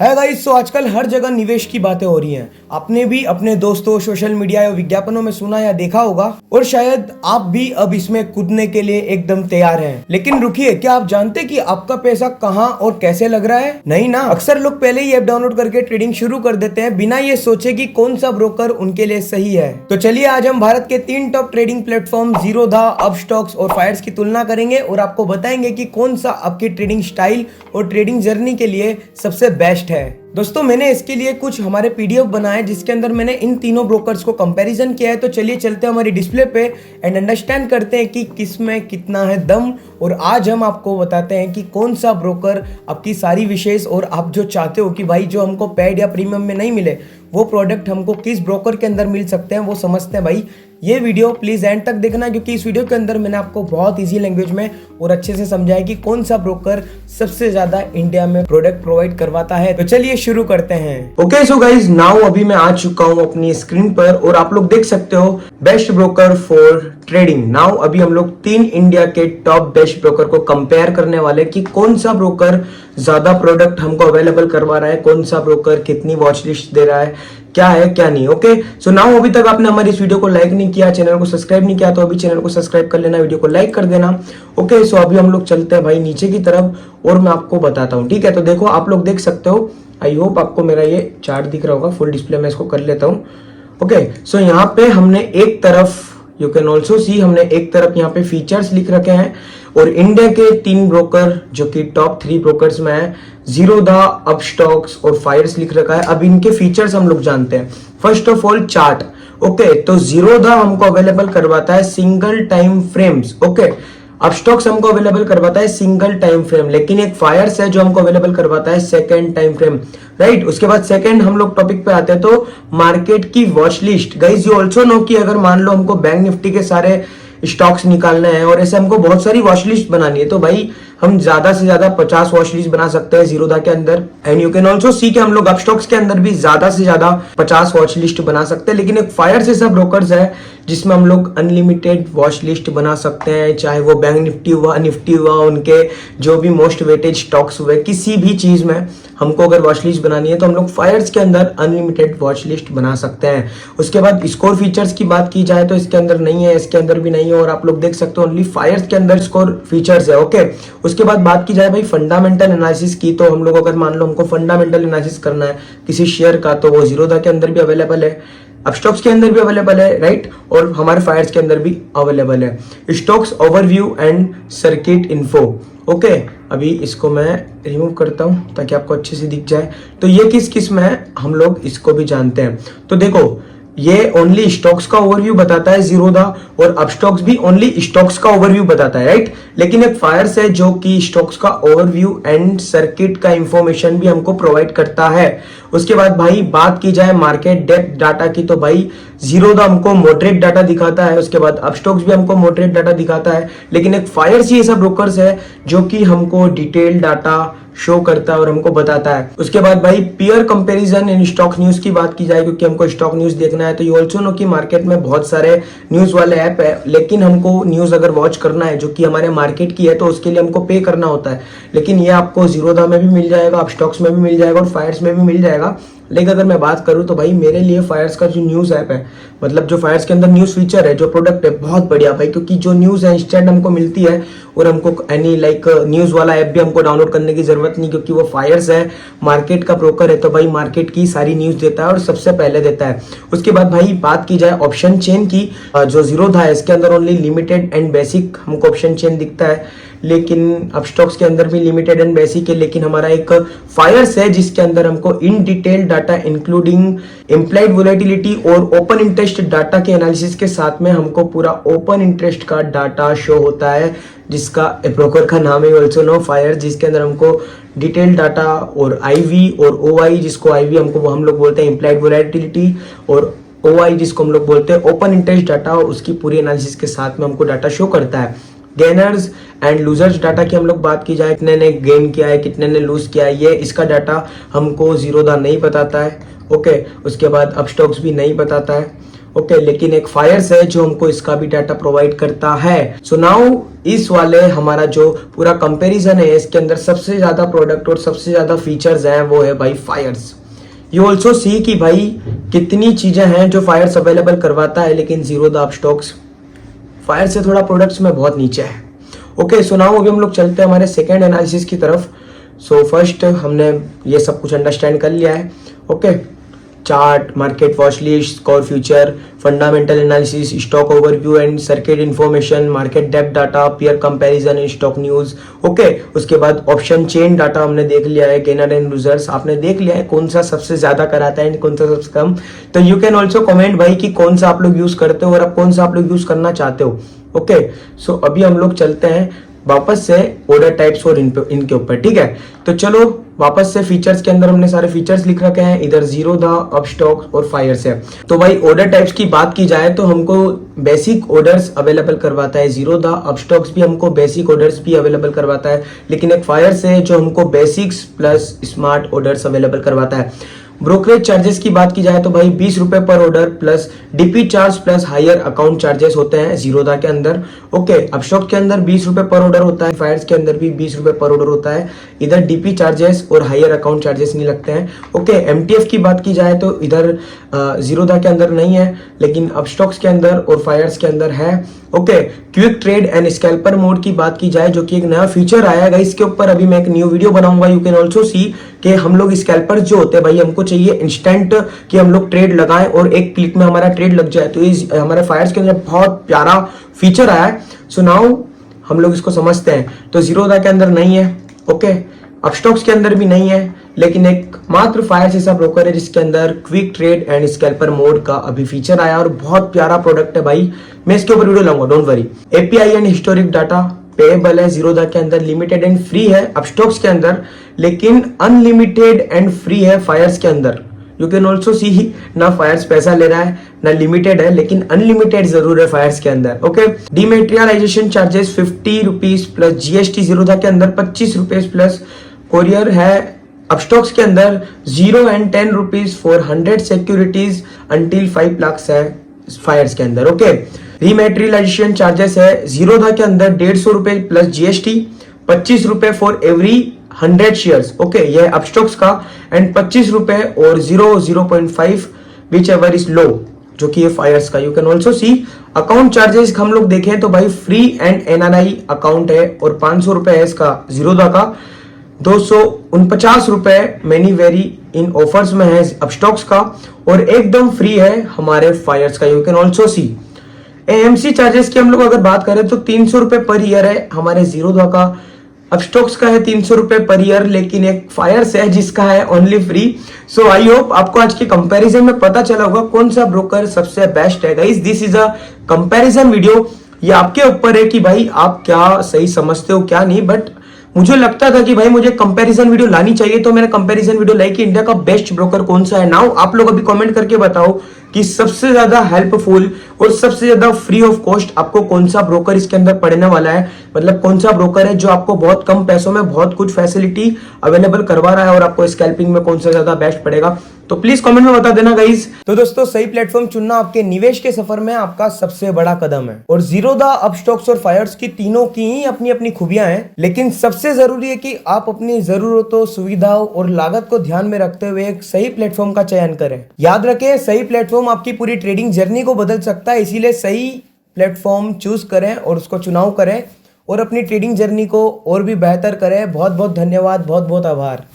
है गाइस। सो आजकल हर जगह निवेश की बातें हो रही हैं। आपने भी अपने दोस्तों, सोशल मीडिया या विज्ञापनों में सुना या देखा होगा, और शायद आप भी अब इसमें कूदने के लिए एकदम तैयार हैं। लेकिन रुकिए, क्या आप जानते कि आपका पैसा कहां और कैसे लग रहा है? नहीं ना। अक्सर लोग पहले ही ऐप डाउनलोड करके ट्रेडिंग शुरू कर देते हैं बिना ये सोचे कि कौन सा ब्रोकर उनके लिए सही है। तो चलिए आज हम भारत के 3 top trading platform Zerodha, Upstox और फायर्स की तुलना करेंगे और आपको बताएंगे कि कौन सा आपकी ट्रेडिंग स्टाइल और ट्रेडिंग जर्नी के लिए सबसे बेस्ट है। दोस्तों, मैंने इसके लिए कुछ हमारे पीडीएफ बनाए जिसके अंदर मैंने इन तीनों ब्रोकर्स को कंपैरिजन किया है। तो चलिए चलते हैं हमारी डिस्प्ले पे एंड अंडरस्टैंड करते हैं कि किस में कितना है दम। और आज हम आपको बताते हैं कि कौन सा ब्रोकर आपकी सारी विशेष और आप जो चाहते हो कि भाई जो हमको पेड या प्रीमियम में नहीं मिले वो प्रोडक्ट हमको किस ब्रोकर के अंदर मिल सकते हैं, वो समझते हैं भाई। ये वीडियो प्लीज एंड तक देखना, क्योंकि इस वीडियो के अंदर मैंने आपको बहुत इजी लैंग्वेज में और अच्छे से समझाया कि कौन सा ब्रोकर सबसे ज्यादा इंडिया में प्रोडक्ट प्रोवाइड करवाता है। तो चलिए शुरू करते हैं। ओके सो गाइज, नाउ अभी मैं आ चुका हूँ अपनी स्क्रीन पर और आप लोग देख सकते हो best broker for trading. Now अभी हम लोग 3 इंडिया के टॉप बेस्ट ब्रोकर को कंपेयर करने वाले कि कौन सा ब्रोकर ज्यादा प्रोडक्ट हमको अवेलेबल करवा रहा है, कौन सा ब्रोकर कितनी वॉच लिस्ट दे रहा है, क्या है क्या नहीं। ओके सो नाउ अभी तक आपने हमारी इस वीडियो को लाइक नहीं किया, चैनल को सब्सक्राइब नहीं किया, तो अभी चैनल को सब्सक्राइब कर लेना, वीडियो को लाइक कर देना। ओके सो अभी हम लोग चलते हैं भाई नीचे की तरफ और मैं आपको बताता हूँ। ठीक है, तो देखो आप लोग देख सकते हो, आई होप आपको मेरा ये चार्ट दिख रहा होगा। फुल डिस्प्ले में इसको कर लेता हूँ। ओके सो यहाँ पे हमने एक तरफ, यू कैन ऑल्सो सी, हमने एक तरफ यहाँ पे फीचर्स लिख रखे हैं और इंडिया के 3 ब्रोकर जो कि टॉप 3 ब्रोकर्स में है, जीरोधा, अपस्टॉक्स और फायर्स लिख रखा है। अब इनके फीचर्स हम लोग जानते हैं। First of all chart. Okay तो जीरोधा हमको अवेलेबल करवाता है single time frames. Okay Upstox हमको अवेलेबल करवाता है सिंगल टाइम फ्रेम, लेकिन एक फायर्स है जो हमको अवेलेबल करवाता है सेकंड टाइम फ्रेम, राइट। उसके बाद सेकंड हम लोग टॉपिक पे आते हैं तो मार्केट की watch list. Guys you also know कि अगर मान लो हमको बैंक निफ्टी के सारे स्टॉक्स निकालने हैं और ऐसे हमको बहुत सारी वॉच लिस्ट बनानी है, तो भाई हम ज्यादा से ज्यादा 50 वॉच लिस्ट बना सकते हैं जीरोधा के अंदर। एंड यू कैन ऑल्सो सी कि हम लोग अपस्टॉक्स के अंदर भी ज्यादा से ज्यादा 50 वॉच लिस्ट बना सकते हैं। लेकिन एक फायर्स ऐसा ब्रोकर्स है जिसमें हम लोग अनलिमिटेड वॉच लिस्ट बना सकते हैं, चाहे वो बैंक निफ्टी हुआ, निफ्टी हुआ, उनके जो भी मोस्ट वेटेड स्टॉक्स हुए, किसी भी चीज में हमको अगर वॉच लिस्ट बनानी है तो हम लोग फायर्स के अंदर अनलिमिटेड वॉच लिस्ट बना सकते हैं। उसके बाद स्कोर फीचर्स की बात की जाए तो इसके अंदर नहीं है, इसके अंदर भी नहीं है, और आप लोग देख सकते हो ओनली फायर्स के अंदर स्कोर फीचर्स है। ओके उसके बाद बात की जाए भाई फंडामेंटल एनालिसिस की, तो हम लोग अगर मान लो हमको फंडामेंटल एनालिसिस करना है किसी शेयर का, तो वो जीरोधा के अंदर भी अवेलेबल है, अपस्टॉक्स के अंदर भी अवेलेबल है, राइट, और हमारे फायर्स के अंदर भी अवेलेबल है। Stocks overview and circuit info. Okay अभी इसको मैं रिमूव करता हूं ताकि आपको अच्छे से दिख जाए। तो ये किस किस में है हम लोग इसको भी जानते हैं। तो देखो ये ओनली स्टॉक्स का ओवरव्यू बताता है जीरोधा, और अपस्टॉक्स भी ओनली स्टॉक्स का ओवरव्यू बताता है, राइट। लेकिन एक फायर्स है जो कि स्टॉक्स का ओवरव्यू एंड सर्किट का इंफॉर्मेशन भी हमको प्रोवाइड करता है। उसके बाद भाई बात की जाए मार्केट डेप्थ डाटा की, तो भाई जीरोधा हमको मॉडरेट डाटा दिखाता है, उसके बाद अपस्टॉक्स भी हमको मॉडरेट डाटा दिखाता है। लेकिन एक फायर्स ही ऐसा ब्रोकर्स है जो कि हमको डिटेल डाटा शो करता है और हमको बताता है। उसके बाद भाई peer comparison in stock news की बात की जाए, क्योंकि हमको स्टॉक न्यूज देखना है, तो यू ऑल्सो नो कि मार्केट में बहुत सारे न्यूज वाले ऐप है, लेकिन हमको न्यूज अगर वॉच करना है जो कि हमारे मार्केट की है तो उसके लिए हमको पे करना होता है। लेकिन ये आपको जीरोधा में भी मिल जाएगा, अपस्टॉक्स में भी मिल जाएगा और फायर्स में भी मिल जाएगा। लेकिन अगर मैं बात करूं तो भाई मेरे लिए फायर्स का जो न्यूज ऐप है, मतलब जो फायर्स के अंदर न्यूज फीचर है, जो प्रोडक्ट है, बहुत बढ़िया भाई, क्योंकि जो न्यूज है इंस्टेंट हमको मिलती है और हमको एनी लाइक न्यूज वाला ऐप भी हमको डाउनलोड करने की जरूरत नहीं, क्योंकि वो फायर्स है, मार्केट का ब्रोकर है, तो भाई मार्केट की सारी न्यूज देता है और सबसे पहले देता है। उसके बाद भाई बात की जाए ऑप्शन चेन की, जो जीरोधा है इसके अंदर ओनली लिमिटेड एंड बेसिक हमको ऑप्शन चेन दिखता है, लेकिन अपस्टॉक्स के अंदर भी लिमिटेड एंड बेसिक है। लेकिन हमारा एक फायर्स है जिसके अंदर हमको in detail data including implied volatility और ओपन इंटरेस्ट डाटा के एनालिसिस के साथ में हमको पूरा ओपन इंटरेस्ट का डाटा शो होता है, जिसका ब्रोकर का नाम है ऑल्सो नो फायर, जिसके अंदर हमको डिटेल डाटा और आईवी और ओआई, जिसको आईवी हमको हम लोग बोलते हैं इम्प्लाइड वोलेटिलिटी, और ओआई जिसको हम लोग बोलते हैं ओपन इंटरेस्ट डाटा, उसकी पूरी एनालिसिस के साथ में हमको डाटा शो करता है। गेनर्स एंड लूजर्स डाटा की हम लोग बात की जाए, कितने ने गेन किया है, कितने ने लूज किया है, ये इसका डाटा हमको जीरोधा नहीं बताता है। ओके उसके बाद अपस्टॉक्स भी नहीं बताता है। ओके, लेकिन एक फायर्स है जो हमको इसका भी डाटा प्रोवाइड करता है। सो नाउ इस वाले हमारा जो पूरा कंपैरिजन है इसके अंदर सबसे ज्यादा प्रोडक्ट और सबसे ज्यादा फीचर्स हैं वो है भाई फायर्स। यू ऑल्सो सी कि भाई कितनी चीजें हैं जो फायर्स अवेलेबल करवाता है, लेकिन जीरो द अपस्टॉक्स फायर से थोड़ा प्रोडक्ट्स में बहुत नीचे है। ओके, सो नाउ अभी हम लोग चलते हैं हमारे सेकेंड एनालिसिस की तरफ। सो फर्स्ट हमने ये सब कुछ अंडरस्टैंड कर लिया है। Okay, chart, market watch list, score future, fundamental analysis, stock overview and circuit information, market depth data, peer comparison and stock news. Okay, उसके बाद ऑप्शन चेन डाटा हमने देख लिया है, गेनर एंड लूजर्स आपने देख लिया है, कौन सा सबसे ज्यादा कराता है कौन सा सबसे कम। तो यू कैन ऑल्सो कमेंट भाई कि कौन सा आप लोग यूज करते हो और अब कौन सा आप लोग यूज करना चाहते हो। ओके, सो अभी हम लोग चलते हैं वापस से ऑर्डर टाइप्स और इनके ऊपर। ठीक है, तो चलो वापस से फीचर्स के अंदर हमने सारे फीचर्स लिख रखे हैं, इधर जीरो द अपस्टॉक्स और फायर्स है। तो भाई ऑर्डर टाइप्स की बात की जाए तो हमको बेसिक ऑर्डर्स अवेलेबल करवाता है, जीरो द अपस्टॉक्स भी हमको बेसिक ऑर्डर्स भी अवेलेबल करवाता है, लेकिन एक फायर्स है जो हमको basics plus smart orders available करवाता है। ब्रोकरेज चार्जेस की बात की जाए तो भाई 20 रुपए पर order plus DP charge plus higher account charges होते हैं जीरोधा के अंदर। ओके, अपस्टॉक के अंदर 20 रुपए पर ऑर्डर होता है, फायर्स के अंदर भी 20 रुपए पर ऑर्डर होता है। इधर डीपी चार्जेस और हायर अकाउंट चार्जेस नहीं लगते हैं। ओके, एमटीएफ की बात की जाए तो इधर जीरोधा के अंदर नहीं है, लेकिन अपस्टॉक्स के अंदर और फायर्स के अंदर है। Okay, quick trade and scalper mode की बात की जाए जो कि एक नया फीचर आया है, इसके ऊपर अभी मैं एक न्यू वीडियो बनाऊंगा। यू कैन ऑल्सो सी कि हम लोग स्कैल्पर जो होते हैं भाई हमको चाहिए इंस्टेंट कि हम लोग ट्रेड लगाएं और एक क्लिक में हमारा ट्रेड लग जाए। तो इस हमारे फायर्स के अंदर बहुत प्यारा फीचर आया है। सो नाउ हम लोग इसको समझते हैं। तो जीरोधा के अंदर नहीं है, ओके, अपस्टॉक्स के अंदर भी नहीं है, लेकिन एक मात्र फायर्स ऐसा ब्रोकर है जिसके अंदर quick trade and scalper mode का अभी फीचर आया और बहुत प्यारा प्रोडक्ट है भाई। मैं इसके ऊपर वीडियो लाऊंगा, don't worry. API and historic data payable है जीरोधा के अंदर, लिमिटेड एंड फ्री है अपस्टॉक्स के अंदर, लेकिन अनलिमिटेड एंड फ्री है फायर्स के अंदर। यू कैन ऑल्सो सी ना फायर्स पैसा ले रहा है ना लिमिटेड है, लेकिन अनलिमिटेड जरूर है फायर्स के अंदर। Okay, डीमेटेरियलाइजेशन charges 50 rupees plus GST Zerodha के अंदर 25 रुपीज प्लस कोरियर है अपस्टॉक्स के अंदर 0 and 10 rupees for 100 securities until 5 lakh है फायर्स के अंदर। ओके, रीमेटेरियलाइजेशन चार्जेस है जीरोधा के अंदर 150 रुपए प्लस जीएसटी, 25 रुपए फॉर एवरी 100 शेयर्स। ओके, ये अपस्टॉक्स का, एंड 25 रुपए और 0.5 विच एवर इज लो, जो कि ये फायर्स का। You can also see account charges हम लोग देखें तो भाई फ्री एंड एनआरआई अकाउंट है और 500 रुपए है इसका जीरोधा का, 249 रुपए मैनी वेरी इन ऑफर्स में है अपस्टॉक्स का, और एकदम फ्री है हमारे फायर्स का। You can also C AMC charges की हम लोग अगर बात करें तो 300 रुपए पर ईयर है हमारे जीरोधा का, अपस्टॉक्स का है 300 रुपए पर ईयर, लेकिन एक फायर्स है जिसका है only free. So I hope आपको आज के कंपैरिजन में पता चला होगा कौन सा ब्रोकर सबसे बेस्ट है। Guys, this is a comparison video, ये आपके ऊपर है कि भाई आप क्या सही समझते हो क्या नहीं, बट मुझे लगता था कि भाई मुझे कंपैरिजन वीडियो लानी चाहिए, तो मैंने कंपैरिजन वीडियो लाई कि इंडिया का बेस्ट ब्रोकर कौन सा है। नाउ आप लोग अभी कमेंट करके बताओ कि सबसे ज्यादा हेल्पफुल और सबसे ज्यादा फ्री ऑफ कॉस्ट आपको कौन सा ब्रोकर इसके अंदर पड़ने वाला है, मतलब कौन सा ब्रोकर है जो आपको बहुत कम पैसों में बहुत कुछ फैसिलिटी अवेलेबल करवा रहा है, और आपको स्कैल्पिंग में कौन सा ज्यादा बेस्ट पड़ेगा। तो प्लीज कमेंट में बता देना गाइस। तो दोस्तों, सही प्लेटफॉर्म चुनना आपके निवेश के सफर में आपका सबसे बड़ा कदम है, और जीरोधा, अपस्टॉक्स और फायर्स की तीनों की ही अपनी अपनी खूबियां हैं, लेकिन सबसे जरूरी है कि आप अपनी जरूरतों, सुविधाओं और लागत को ध्यान में रखते हुए एक सही प्लेटफॉर्म का चयन करें। याद रखें, सही प्लेटफॉर्म आपकी पूरी ट्रेडिंग जर्नी को बदल सकता है, इसीलिए सही प्लेटफॉर्म चूज करें और उसको चुनाव करें और अपनी ट्रेडिंग जर्नी को और भी बेहतर करें। बहुत बहुत धन्यवाद, बहुत बहुत आभार।